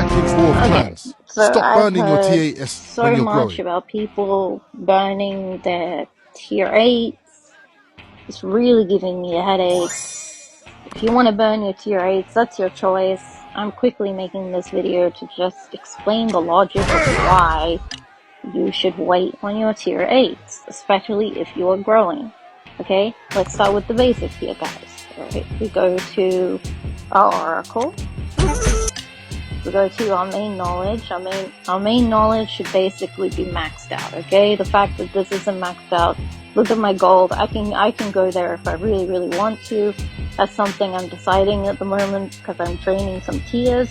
Vikings War of Okay, Clans. so Stop I've burning your heard T8’s when so you're much growing. about people burning their tier 8s. It's really giving me a headache. If you want to burn your tier 8s, that's your choice. I'm quickly making this video to just explain the logic of why you should wait on your tier 8s, especially if you are growing. Okay, let's start with the basics here, guys. Alright, we go to our oracle. We go to our main knowledge. Our main knowledge should basically be maxed out, okay? The fact that this isn't maxed out, look at my gold. I can go there if I really want to. That's something I'm deciding at the moment because I'm training some tiers.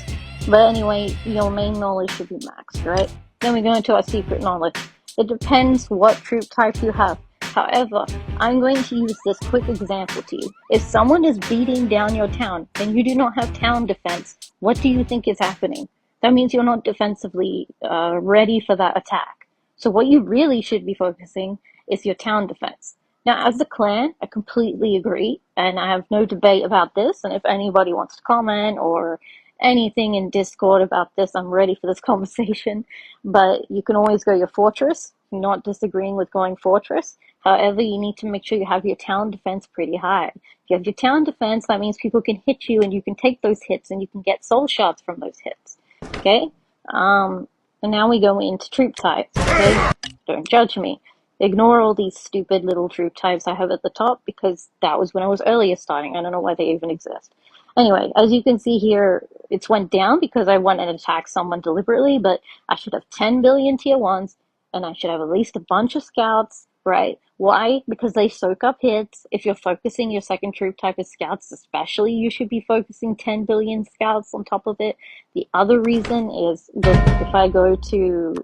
But anyway, your main knowledge should be maxed, right? Then we go into our secret knowledge. It depends what troop type you have. However, I'm going to use this quick example to you. If someone is beating down your town and you do not have town defense, what do you think is happening? That means you're not defensively ready for that attack. So what you really should be focusing is your town defense. Now, as a clan, I completely agree, and I have no debate about this, and if anybody wants to comment or anything in Discord about this, I'm ready for this conversation. But you can always go your fortress. I'm not disagreeing with going fortress. However, you need to make sure you have your town defense pretty high. If you have your town defense, that means people can hit you and you can take those hits and you can get soul shots from those hits. Okay? And now we go into troop types, okay? Don't judge me. Ignore all these stupid little troop types I have at the top because that was when I was earlier starting. I don't know why they even exist. Anyway, as you can see here, it's went down because I went and attacked someone deliberately, but I should have 10 billion tier 1s and I should have at least a bunch of scouts, right? Why? Because they soak up hits. If you're focusing your second troop type as scouts, especially, you should be focusing 10 billion scouts on top of it. The other reason is, look, if I go to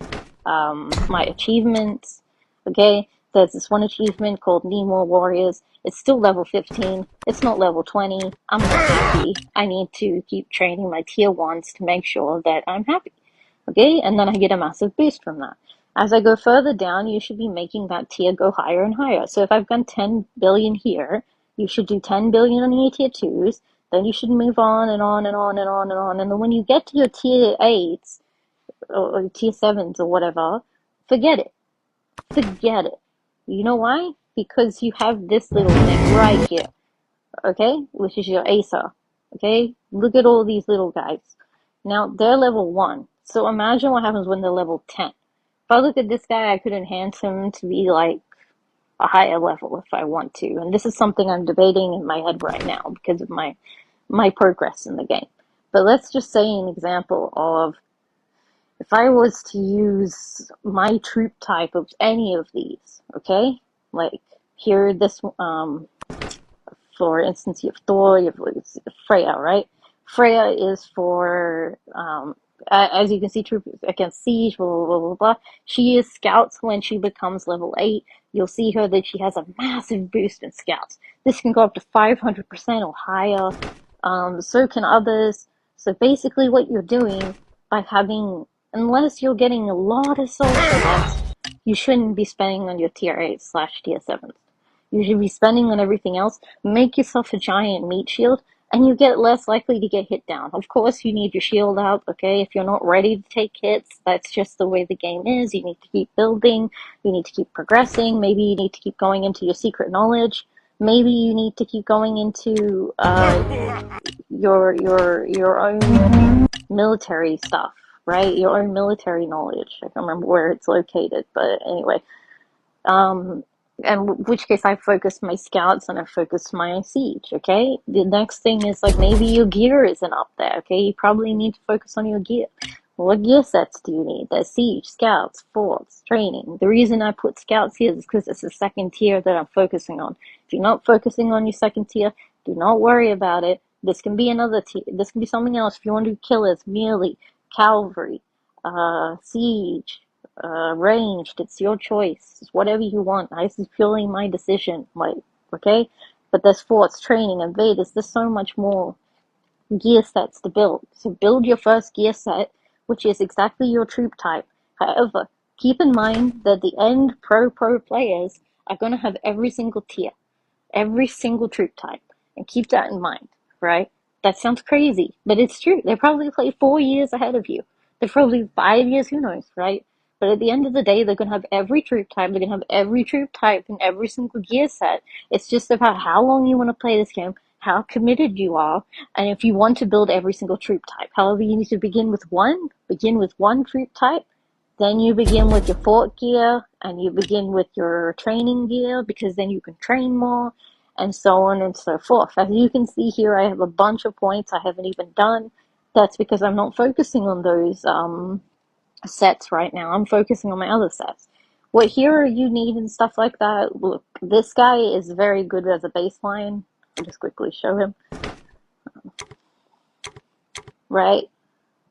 my achievements, okay, there's this one achievement called Nemo Warriors. It's still level 15. It's not level 20. I'm not happy. I need to keep training my tier 1s to make sure that I'm happy. Okay, and then I get a massive boost from that. As I go further down, you should be making that tier go higher and higher. So if I've done 10 billion here, you should do 10 billion on your tier 2s, then you should move on and on and on and on and on. And then when you get to your tier 8s, or tier 7s or whatever, forget it. Forget it. You know why? Because you have this little thing right here, okay? Which is your Acer, okay? Look at all these little guys. Now, they're level 1. So imagine what happens when they're level 10. If I look at this guy, I could enhance him to be like a higher level if I want to. And this is something I'm debating in my head right now because of my progress in the game. But let's just say an example of if I was to use my troop type of any of these, okay? Like here, this for instance, you have Thor, you have Freya, right? Freya is for as you can see, troop against siege, blah blah blah blah blah. She is scouts when she becomes level 8. You'll see her that she has a massive boost in scouts. This can go up to 500% or higher. So can others. So basically, what you're doing by having, unless you're getting a lot of soul shots, you shouldn't be spending on your tier 8/tier 7s. You should be spending on everything else. Make yourself a giant meat shield, and you get less likely to get hit down. Of course, you need your shield out, okay? If you're not ready to take hits, that's just the way the game is. You need to keep building. You need to keep progressing. Maybe you need to keep going into your secret knowledge. Maybe you need to keep going into your own military stuff, right? Your own military knowledge. I don't remember where it's located, but anyway. In which case I focused my scouts and I focused my siege, okay? The next thing is like maybe your gear isn't up there, okay? You probably need to focus on your gear. What gear sets do you need? There's siege, scouts, forts, training. The reason I put scouts here is because it's the second tier that I'm focusing on. If you're not focusing on your second tier, do not worry about it. This can be another tier. This can be something else. If you want to do killers, melee, cavalry, siege, ranged, it's your choice. It's whatever you want. This is purely my decision, like, okay? But there's forts, training, invaders, there's so much more gear sets to build. So build your first gear set, which is exactly your troop type. However, keep in mind that the end pro players are going to have every single tier, every single troop type, and keep that in mind, right? That sounds crazy, but it's true. They probably play 4 years ahead of you. They're probably 5 years, who knows, right? But at the end of the day, they're going to have every troop type. They're going to have every troop type in every single gear set. It's just about how long you want to play this game, how committed you are, and if you want to build every single troop type. However, you need to begin with one troop type, then you begin with your fort gear, and you begin with your training gear, because then you can train more, and so on and so forth. As you can see here, I have a bunch of points I haven't even done. That's because I'm not focusing on those sets right now. I'm focusing on my other sets. What hero you need and stuff like that, look, this guy is very good as a baseline. I'll just quickly show him. Right?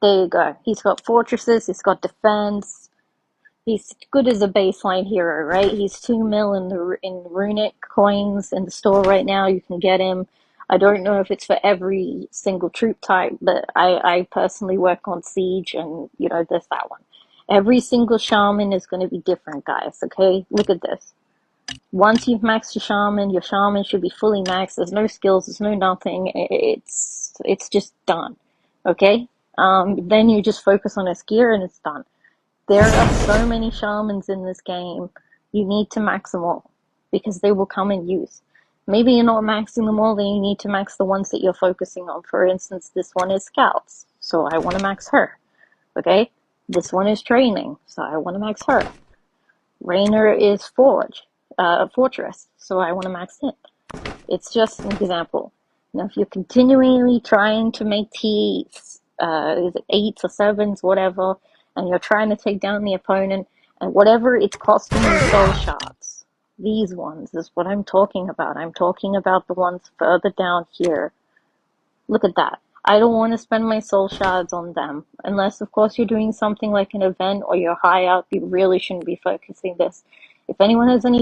There you go. He's got fortresses, he's got defense. He's good as a baseline hero, right? He's 2 mil in runic coins in the store right now. You can get him. I don't know if it's for every single troop type, but I personally work on siege, and there's that one. Every single shaman is going to be different, guys. Okay, look at this. Once you've maxed your shaman should be fully maxed. There's no skills, there's no nothing. It's just done. Okay. Then you just focus on his gear, and it's done. There are so many shamans in this game. You need to max them all, because they will come in use. Maybe you're not maxing them all, then you need to max the ones that you're focusing on. For instance, this one is scouts, so I want to max her. Okay? This one is training, so I want to max her. Rainer is fortress, so I want to max him. It's just an example. Now, if you're continually trying to make T8’s, is it 8s or 7s, whatever, and you're trying to take down the opponent, and whatever it's costing you soul shards, these ones is what I'm talking about. I'm talking about the ones further down here. Look at that. I don't want to spend my soul shards on them, unless, of course, you're doing something like an event or you're high up. You really shouldn't be focusing this. If anyone has any